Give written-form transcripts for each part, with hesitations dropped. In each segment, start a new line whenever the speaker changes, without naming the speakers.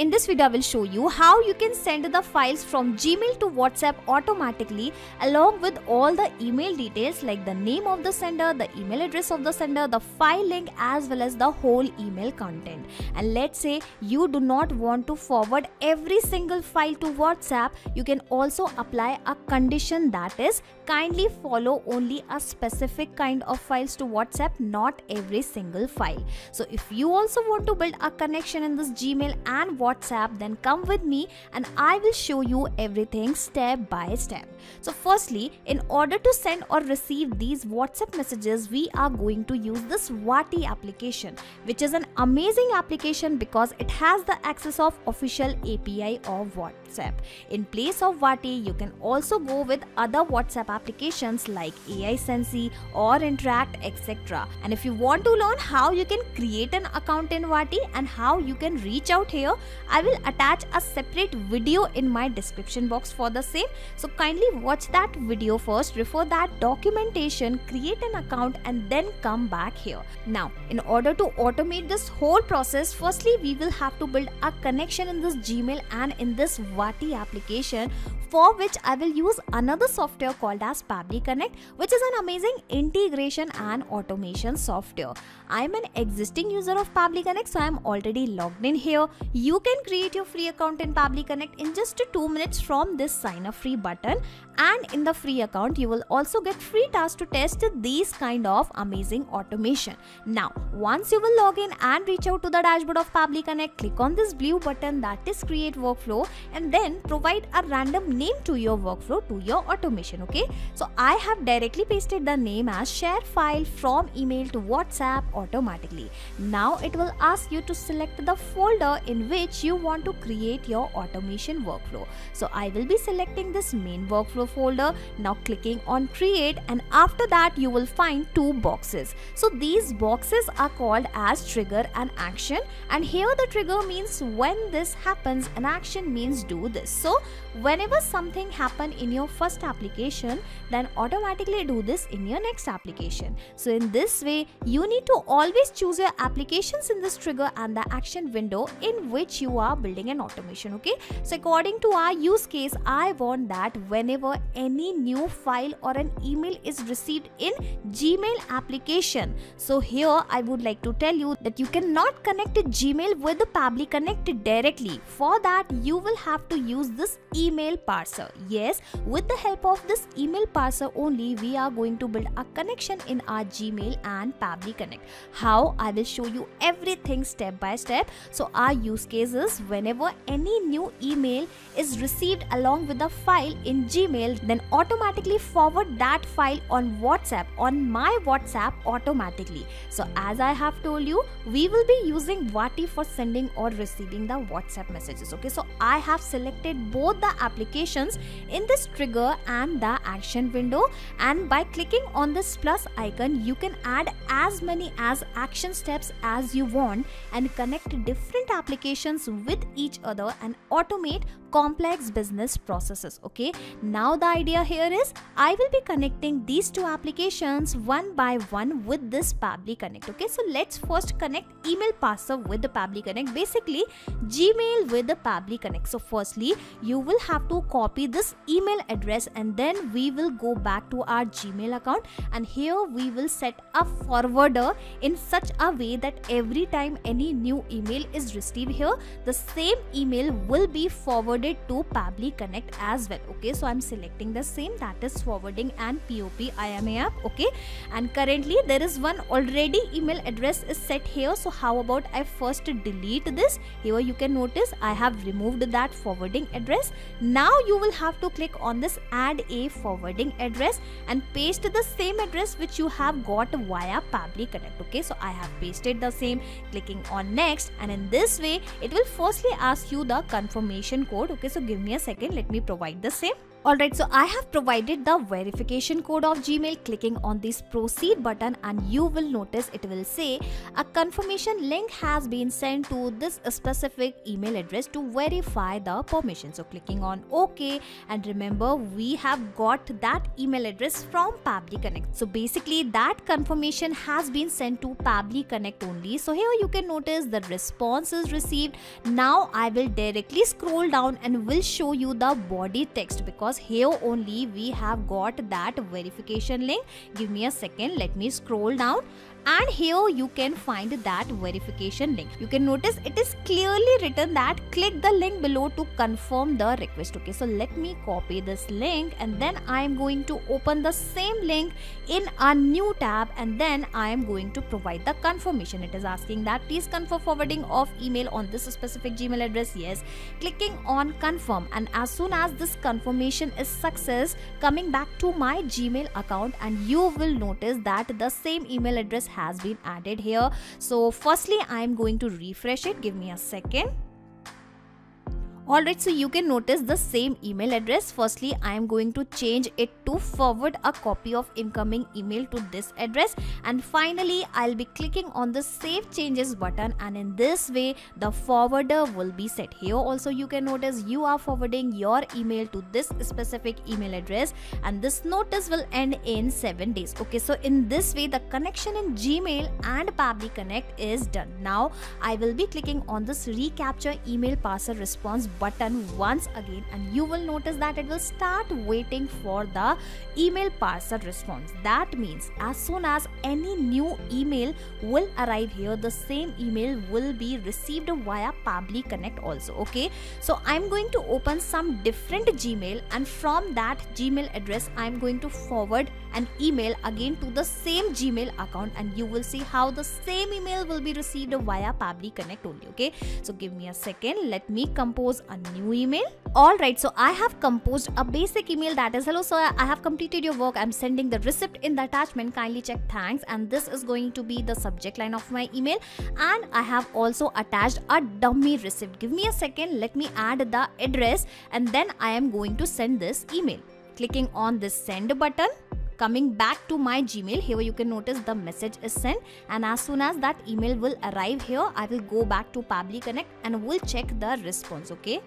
In this video, I will show you how you can send the files from Gmail to WhatsApp automatically along with all the email details like the name of the sender, the email address of the sender, the file link as well as the whole email content. And let's say you do not want to forward every single file to WhatsApp, you can also apply a condition, that is kindly follow only a specific kind of files to WhatsApp, not every single file. So if you also want to build a connection in this Gmail and WhatsApp, then come with me and I will show you everything step by step. So firstly, in order to send or receive these WhatsApp messages, we are going to use this Vati application, which is an amazing application because it has the access of official API of WhatsApp. In place of Vati, you can also go with other WhatsApp applications like AI Sensi or Interact, etc. And if you want to learn how you can create an account in Vati and how you can reach out here, I will attach a separate video in my description box for the same. So kindly watch that video first, refer that documentation, create an account and then come back here. Now, in order to automate this whole process, firstly we will have to build a connection in this Gmail and in this Vati application, for which I will use another software called as Pabbly Connect, which is an amazing integration and automation software. I am an existing user of Pabbly Connect, so I am already logged in here. You can create your free account in Pabbly Connect in just 2 minutes from this sign up free button, and in the free account you will also get free tasks to test these kind of amazing automation. Now once you will log in and reach out to the dashboard of Pabbly Connect, click on this blue button, that is create workflow, and then provide a random name to your workflow, to your automation. Okay, so I have directly pasted the name as share file from email to WhatsApp automatically. Now it will ask you to select the folder in which you want to create your automation workflow. So I will be selecting this main workflow folder, now clicking on create, and after that you will find 2 boxes. So these boxes are called as trigger and action, and here the trigger means when this happens, and action means do this. So whenever something happen in your first application, then automatically do this in your next application. So in this way you need to always choose your applications in this trigger and the action window in which you are building an automation. Okay, so according to our use case, I want that whenever any new file or an email is received in Gmail application, so here I would like to tell you that you cannot connect Gmail with the Pabbly Connect directly. For that you will have to use this email parser. Yes, with the help of this email parser only we are going to build a connection in our Gmail and Pabbly Connect. How? I will show you everything step by step. So our use case is whenever any new email is received along with a file in Gmail, then automatically forward that file on WhatsApp, on my WhatsApp automatically. So as I have told you, we will be using Vati for sending or receiving the WhatsApp messages. Okay, so I have selected both the applications in this trigger and the action window, and by clicking on this plus icon you can add as many as action steps as you want and connect different applications with each other and automate complex business processes. Okay, now the idea here is I will be connecting these 2 applications one by one with this Pabbly Connect. Okay, so let's first connect email parser with the Pabbly Connect, basically Gmail with the Pabbly Connect. So firstly you will have to copy this email address and then we will go back to our Gmail account, and here we will set a forwarder in such a way that every time any new email is received here, the same email will be forwarded to Pabbly Connect as well. Okay, so I'm selecting the same, that is forwarding and POP IMA app. Okay, and currently there is one already email address is set here, so how about I first delete this. Here you can notice I have removed that forwarding address. Now you will have to click on this add a forwarding address and paste the same address which you have got via Pabbly Connect. Okay, so I have pasted the same, clicking on next, and in this way it will firstly ask you the confirmation code. Okay, so give me a second, let me provide the same. Alright, so I have provided the verification code of Gmail. Clicking on this proceed button, and you will notice it will say a confirmation link has been sent to this specific email address to verify the permission. So clicking on OK, and remember we have got that email address from Pabbly Connect. So basically that confirmation has been sent to Pabbly Connect only. So here you can notice the response is received. Now I will directly scroll down and will show you the body text, because here only we have got that verification link. Give me a second, let me scroll down, and here you can find that verification link. You can notice it is clearly written that click the link below to confirm the request. Okay, so let me copy this link, and then I am going to open the same link in a new tab, and then I am going to provide the confirmation. It is asking that please confirm forwarding of email on this specific Gmail address. Yes, clicking on confirm, and as soon as this confirmation is success, coming back to my Gmail account, and you will notice that the same email address has been added here. So firstly I am going to refresh it. Give me a second. Alright, so you can notice the same email address. Firstly, I am going to change it to forward a copy of incoming email to this address, and finally I'll be clicking on the save changes button, and in this way the forwarder will be set. Here also you can notice you are forwarding your email to this specific email address, and this notice will end in 7 days. Okay, so in this way the connection in Gmail and Pabbly Connect is done. Now I will be clicking on this recapture email parser response button once again, and you will notice that it will start waiting for the email parser response. That means as soon as any new email will arrive here, the same email will be received via Pabbly Connect also. Okay, so I'm going to open some different Gmail, and from that Gmail address I'm going to forward an email again to the same Gmail account, and you will see how the same email will be received via Pabbly Connect only. Okay, so give me a second, let me compose a new email. Alright, so I have composed a basic email that is, hello sir, I have completed your work, I'm sending the receipt in the attachment, kindly check, thanks. And this is going to be the subject line of my email, and I have also attached a dummy receipt. Give me a second, let me add the address, and then I am going to send this email. Clicking on this send button, coming back to my Gmail, here you can notice the message is sent, and as soon as that email will arrive here, I will go back to Pabbly Connect and will check the response. Okay.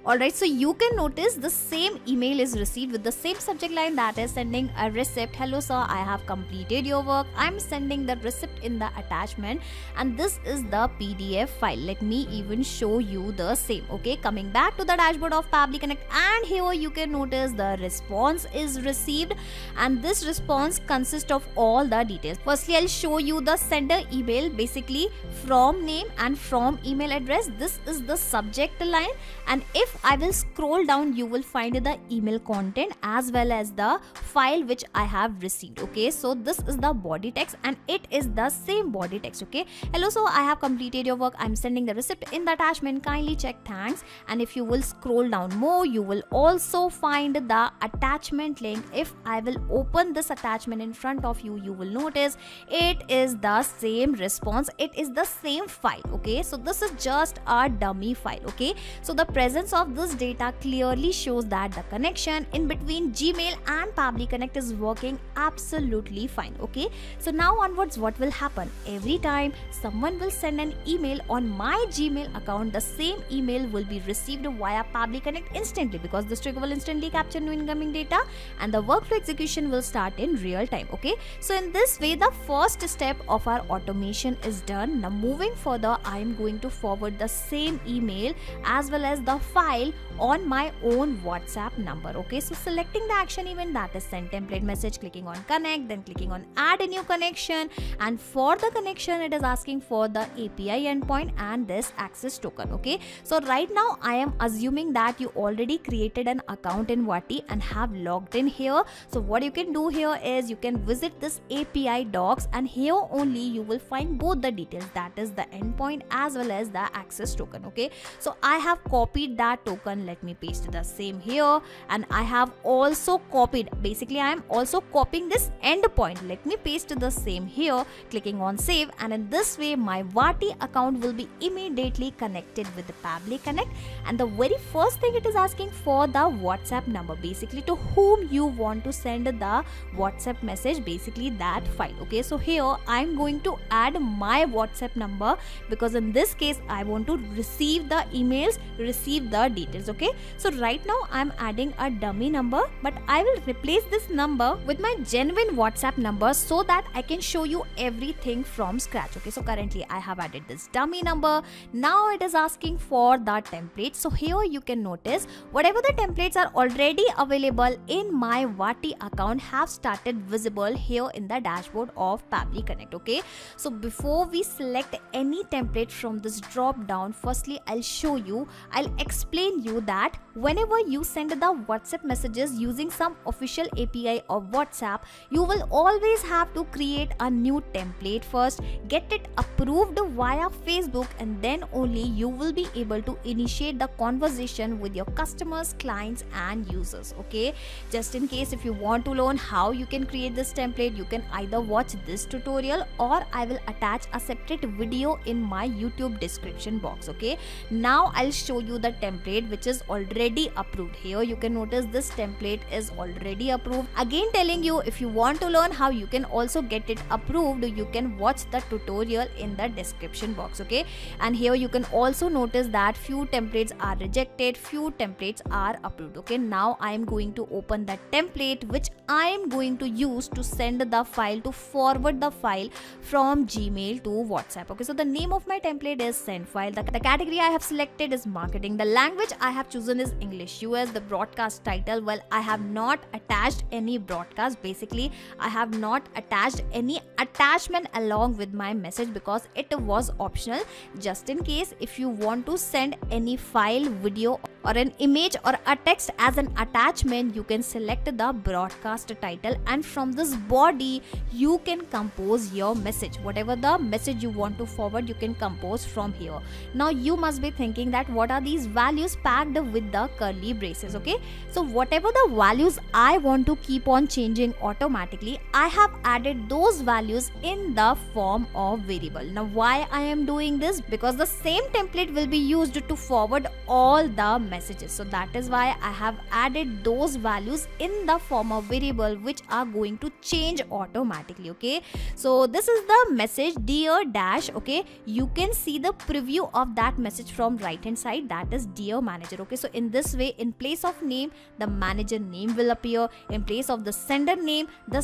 Alright, so you can notice the same email is received with the same subject line, that is sending a receipt. Hello sir, I have completed your work, I'm sending the receipt in the attachment, and this is the PDF file. Let me even show you the same. Okay, coming back to the dashboard of Pabbly Connect, and here you can notice the response is received, and this response consists of all the details. Firstly, I'll show you the sender email, basically from name and from email address. This is the subject line, and if I will scroll down, you will find the email content as well as the file which I have received. Okay, so this is the body text, and it is the same body text. Okay, hello, so I have completed your work, I'm sending the receipt in the attachment, kindly check, thanks. And if you will scroll down more, you will also find the attachment link. If I will open this attachment in front of you, you will notice it is the same response, it is the same file. Okay, so this is just a dummy file. Okay, so the presence of this data clearly shows that the connection in between Gmail and Pabbly Connect is working absolutely fine. Okay, so now onwards what will happen? Every time someone will send an email on my Gmail account, the same email will be received via Pabbly Connect instantly, because this trigger will instantly capture new incoming data and the workflow execution will start in real time. Okay, so in this way the first step of our automation is done. Now moving further, I am going to forward the same email as well as the file on my own WhatsApp number. Okay, so selecting the action event, that is send template message, clicking on connect, then clicking on add a new connection, and for the connection it is asking for the API endpoint and this access token. Okay, so right now I am assuming that you already created an account in Vati and have logged in here. So what you can do here is you can visit this API docs, and here only you will find both the details, that is the endpoint as well as the access token. Okay, so I have copied that that token. Let me paste the same here, and I have also copied, basically I am also copying this endpoint. Let me paste the same here, clicking on save, and in this way my Vati account will be immediately connected with the Pabbly Connect. And the very first thing it is asking for the WhatsApp number, basically to whom you want to send the WhatsApp message, basically that file. Okay, so here I'm going to add my WhatsApp number because in this case I want to receive the emails, receive the details. Okay, so right now I'm adding a dummy number, but I will replace this number with my genuine WhatsApp number so that I can show you everything from scratch. Okay, so currently I have added this dummy number. Now it is asking for the template. So here you can notice whatever the templates are already available in my Vati account have started visible here in the dashboard of Pabbly Connect. Okay, so before we select any template from this drop down, firstly I'll explain you that whenever you send the WhatsApp messages using some official API of WhatsApp, you will always have to create a new template first, get it approved via Facebook, and then only you will be able to initiate the conversation with your customers, clients and users. Okay, just in case if you want to learn how you can create this template, you can either watch this tutorial or I will attach a separate video in my YouTube description box. Okay, now I'll show you the template which is already approved. Here you can notice this template is already approved. Again telling you, if you want to learn how you can also get it approved, you can watch the tutorial in the description box. Okay, and here you can also notice that few templates are rejected, few templates are approved. Okay, now I am going to open the template which I am going to use to send the file, to forward the file from Gmail to WhatsApp. Okay, so the name of my template is send file. The category I have selected is marketing. The language I have chosen is English US. The broadcast title, well, I have not attached any broadcast. Basically I have not attached any attachment along with my message because it was optional. Just in case if you want to send any file, video or an image or a text as an attachment, you can select the broadcast title, and from this body you can compose your message. Whatever the message you want to forward, you can compose from here. Now you must be thinking that what are these values packed with the curly braces. Okay, so whatever the values I want to keep on changing automatically, I have added those values in the form of variable. Now why I am doing this? Because the same template will be used to forward all the messages, so that is why I have added those values in the form of variable which are going to change automatically. Okay, so this is the message, dear dash. Okay, you can see the preview of that message from right hand side, that is dear manager. Okay, so in this way, in place of name, the manager name will appear. In place of the sender name, the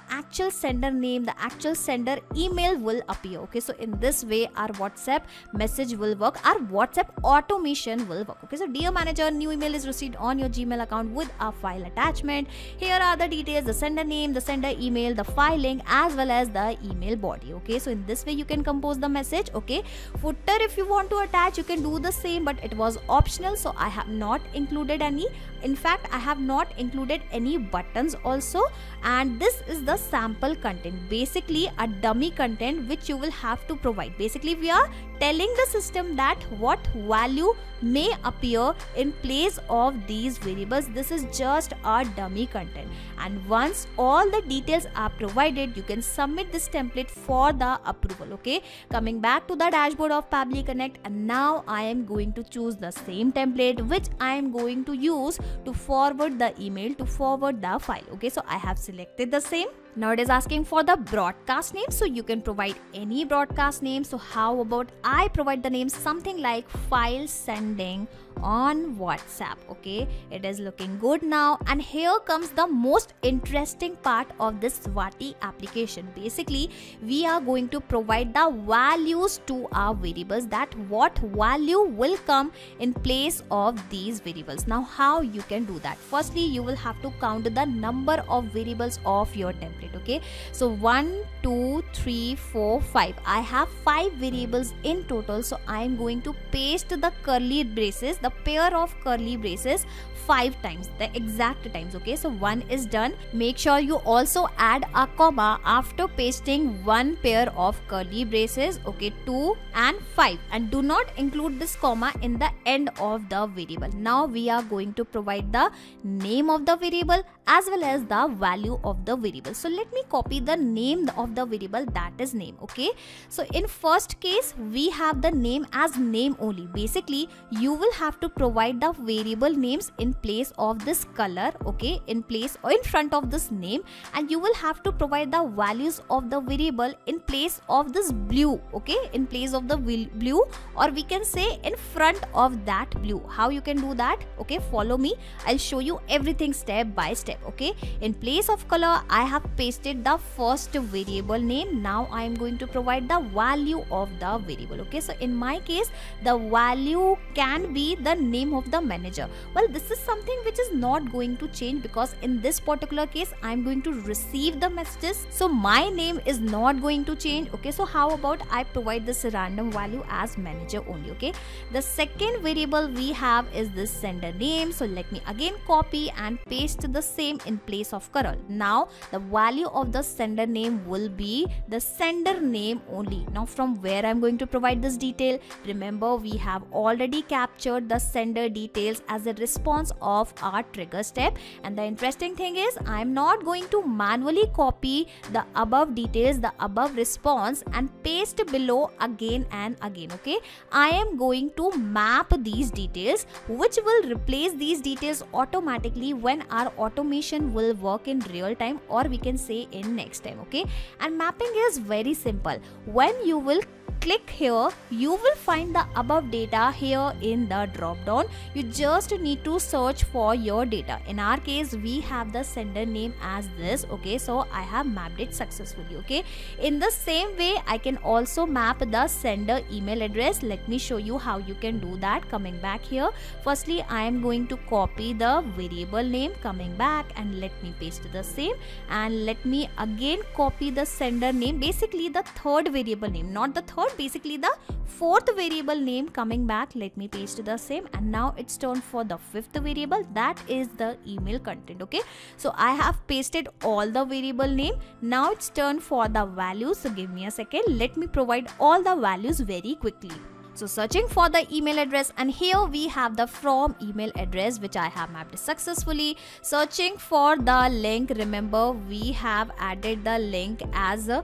actual sender name, the actual sender email will appear. Okay, so in this way our WhatsApp message will work, our WhatsApp automation will work. Okay, so dear manager, new email is received on your Gmail account with a file attachment. Here are the details, the sender name, the sender email, the file link as well as the email body. Okay, so in this way you can compose the message. Okay, footer if you want to attach, you can do the same, but it was optional, so I have not included any. In fact, I have not included any buttons also. And this is the sample content, basically a dummy content which you will have to provide. Basically we are telling the system that what value may appear in place of these variables. This is just a dummy content, and once all the details are provided, you can submit this template for the approval. Okay, coming back to the dashboard of Pabbly Connect, and now I am going to choose the same template which I am going to use to forward the email, to forward the file. Okay, so I have selected the same. Now it is asking for the broadcast name, so you can provide any broadcast name. So how about I provide the name something like file sending on WhatsApp. Okay, it is looking good now, and here comes the most interesting part of this Vati application. Basically we are going to provide the values to our variables, that what value will come in place of these variables. Now how you can do that? Firstly, you will have to count the number of variables of your template. template. Okay, so 1 2 3 4 5, I have 5 variables in total. So I am going to paste the curly braces, the pair of curly braces 5 times, the exact times. Okay, so 1 is done. Make sure you also add a comma after pasting 1 pair of curly braces. Okay, 2 and 5, and do not include this comma in the end of the variable. Now we are going to provide the name of the variable as well as the value of the variable. So let me copy the name of the variable, that is name. Okay, so in first case we have the name as name only. Basically you will have to provide the variable names in place of this color, okay, in place or in front of this name, and you will have to provide the values of the variable in place of this blue, okay, in place of the blue, or we can say in front of that blue. How you can do that? Okay, follow me, I'll show you everything step by step. Okay, in place of color I have pasted the first variable name. Now I am going to provide the value of the variable. Okay, so in my case the value can be the name of the manager. Well, this is something which is not going to change because in this particular case I am going to receive the messages, so my name is not going to change. Okay, so how about I provide this random value as manager only. Okay, the second variable we have is this sender name. So let me again copy and paste the same in place of Carol. Now the value of the sender name will be the sender name only. Now from where I'm going to provide this detail? Remember, we have already captured the sender details as a response of our trigger step, and the interesting thing is I'm not going to manually copy the above details, the above response, and paste below again and again. Okay, I am going to map these details, which will replace these details automatically when our automation will work in real time, or we can say in next time. Okay, and mapping is very simple. When you will click here, you will find the above data here in the drop down. You just need to search for your data. In our case we have the sender name as this. Okay, so I have mapped it successfully. Okay, in the same way I can also map the sender email address. Let me show you how you can do that. Coming back here, firstly I am going to copy the variable name, coming back, and let me paste the same, and let me again copy the sender name, basically the third variable name, not the third, basically the fourth variable name. Coming back, let me paste the same, and now it's turned for the fifth variable, that is the email content. Okay, so I have pasted all the variable name. Now it's turned for the values. So give me a second, let me provide all the values very quickly. So searching for the email address, and here we have the from email address which I have mapped successfully. Searching for the link, remember we have added the link as a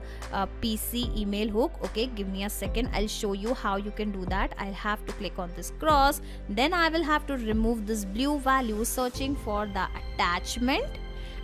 PC email hook. Okay, give me a second, I'll show you how you can do that. I'll have to click on this cross, then I will have to remove this blue value. Searching for the attachment,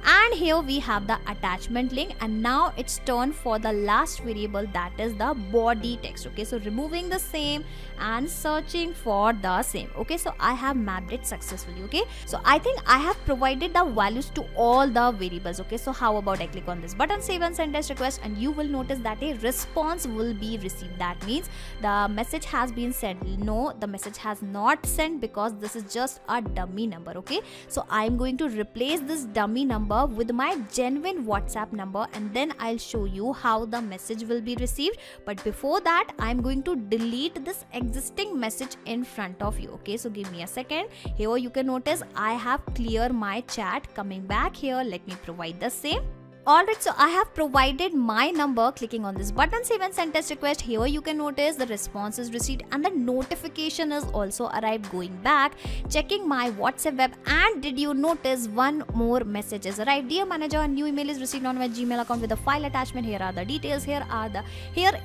and here we have the attachment link, and now it's turned for the last variable, that is the body text. Okay, so removing the same and searching for the same. Okay, so I have mapped it successfully. Okay, so I think I have provided the values to all the variables. Okay, so how about I click on this button, save and send test request, and you will notice that a response will be received. That means the message has been sent. No, the message has not sent because this is just a dummy number. Okay, so I'm going to replace this dummy number with my genuine WhatsApp number, and then I'll show you how the message will be received. But before that, I'm going to delete this existing message in front of you. Okay, so give me a second. Here you can notice I have cleared my chat. Coming back here, let me provide the same. Alright, so I have provided my number. Clicking on this button, save and send test request. Here you can notice the response is received and the notification is also arrived. Going back, checking my WhatsApp web, and did you notice one more message is arrived? Dear manager, a new email is received on my Gmail account with a file attachment. Here are the details. Here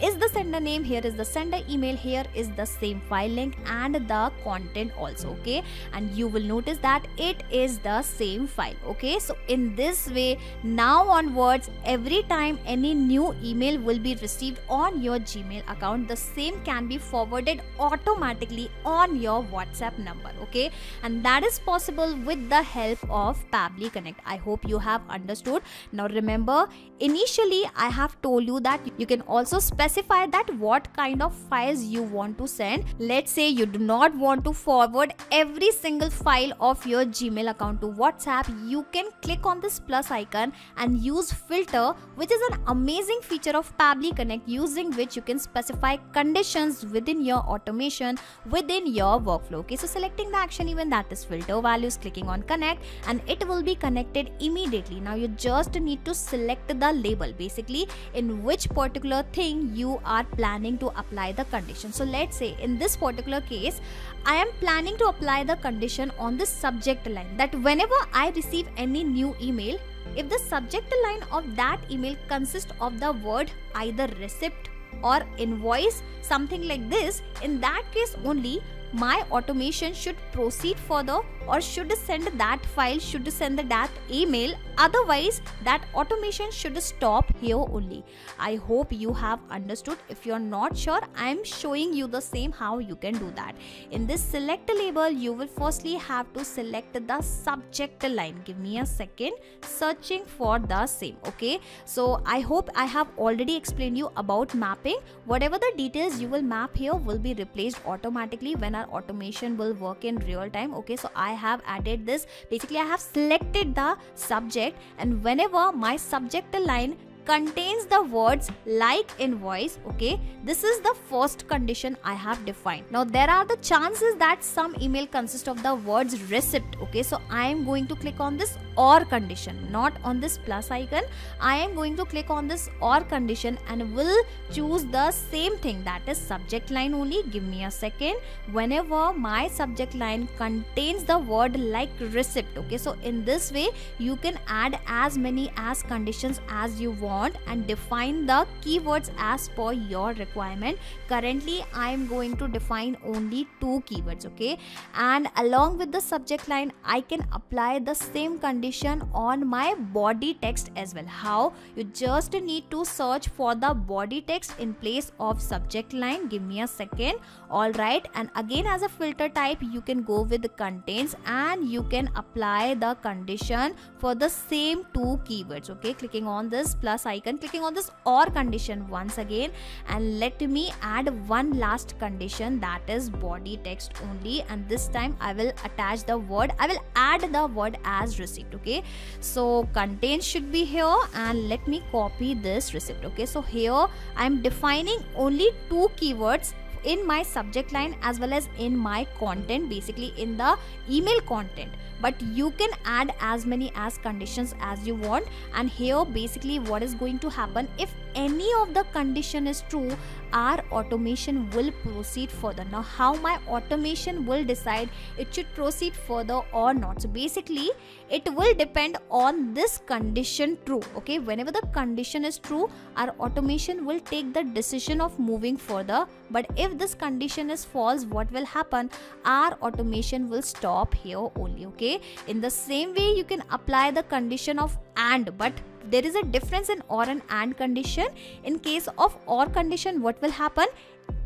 is the sender name, here is the sender email, here is the same file link and the content also. Okay, and you will notice that it is the same file. Okay, so in this way, now on words, every time any new email will be received on your Gmail account, the same can be forwarded automatically on your WhatsApp number. Okay, and that is possible with the help of Pabbly Connect. I hope you have understood. Now remember, initially I have told you that you can also specify that what kind of files you want to send. Let's say you do not want to forward every single file of your Gmail account to WhatsApp. You can click on this plus icon and use use filter, which is an amazing feature of Pabbly Connect, using which you can specify conditions within your automation, within your workflow. Okay, so selecting the action event, that is filter values, clicking on connect, and it will be connected immediately. Now you just need to select the label, basically in which particular thing you are planning to apply the condition. So let's say in this particular case, I am planning to apply the condition on the subject line, that whenever I receive any new email, if the subject line of that email consists of the word either receipt or invoice, something like this, in that case only my automation should proceed further or should send that file, should send that email. Otherwise, that automation should stop here only. I hope you have understood. If you are not sure, I am showing you the same how you can do that. In this select label, you will firstly have to select the subject line. Give me a second, searching for the same. Okay, so I hope I have already explained you about mapping. Whatever the details you will map here will be replaced automatically when our automation will work in real time. Okay, so I have added this. Basically, I have selected the subject, and whenever my subject line contains the words like invoice, okay, this is the first condition I have defined. Now there are the chances that some email consists of the words receipt. Okay, so I am going to click on this or condition, not on this plus icon. I am going to click on this or condition and will choose the same thing, that is subject line only. Give me a second. Whenever my subject line contains the word like receipt, okay, so in this way you can add as many as conditions as you want and define the keywords as per your requirement. Currently I am going to define only 2 keywords, okay, and along with the subject line I can apply the same condition on my body text as well. How? You just need to search for the body text in place of subject line. Give me a second. Alright, and again as a filter type you can go with the contains and you can apply the condition for the same 2 keywords. Okay, clicking on this plus icon, clicking on this or condition once again, and let me add one last condition, that is body text only, and this time I will attach the word, I will add the word as receipt. Okay, so contains should be here, and let me copy this receipt. Okay, so here I am defining only 2 keywords in my subject line as well as in my content, basically in the email content, but you can add as many as conditions as you want. And here basically what is going to happen, if any of the condition is true, our automation will proceed further. Now how my automation will decide it should proceed further or not? So basically it will depend on this condition true. Okay, whenever the condition is true, our automation will take the decision of moving further, but if this condition is false, what will happen? Our automation will stop here only. Okay, in the same way you can apply the condition of and, but there is a difference in or and condition. In case of or condition, what will happen?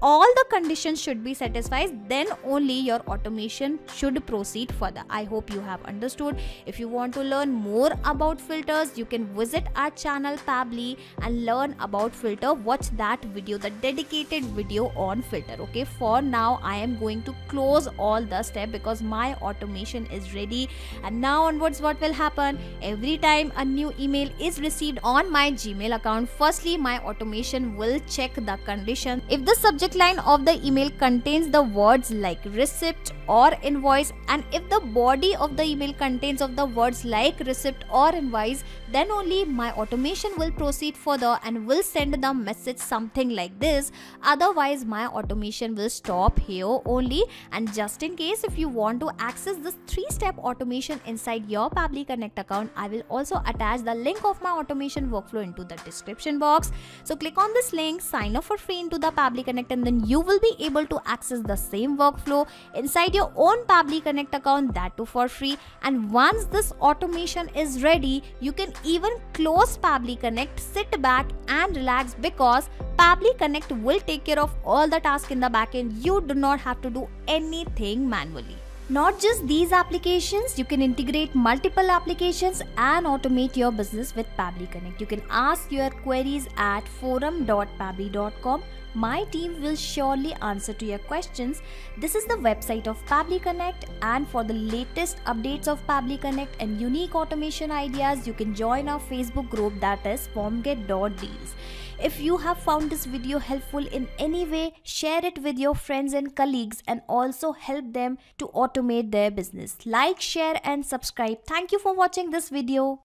All the conditions should be satisfied, then only your automation should proceed further. I hope you have understood. If you want to learn more about filters, you can visit our channel Pabbly and learn about filter. Watch that video, the dedicated video on filter. Okay, for now I am going to close all the steps because my automation is ready. And now onwards, what will happen? Every time a new email is received on my Gmail account, firstly my automation will check the condition. If the subject line of the email contains the words like receipt or invoice, and if the body of the email contains of the words like receipt or invoice, then only my automation will proceed further and will send the message something like this. Otherwise my automation will stop here only. And just in case if you want to access this 3-step automation inside your Pabbly Connect account, I will also attach the link of my automation workflow into the description box. So click on this link, sign up for free into the Pabbly Connect, and then you will be able to access the same workflow inside your own Pabbly Connect account, that too for free. And once this automation is ready, you can even close Pabbly Connect, sit back and relax, because Pabbly Connect will take care of all the tasks in the backend. You do not have to do anything manually. Not just these applications, you can integrate multiple applications and automate your business with Pabbly Connect. You can ask your queries at forum.pabbly.com. My team will surely answer to your questions. This is the website of Pabbly Connect, and for the latest updates of Pabbly Connect and unique automation ideas, you can join our Facebook group, that is formget.deals. If you have found this video helpful in any way, share it with your friends and colleagues and also help them to automate their business. Like, share and subscribe. Thank you for watching this video.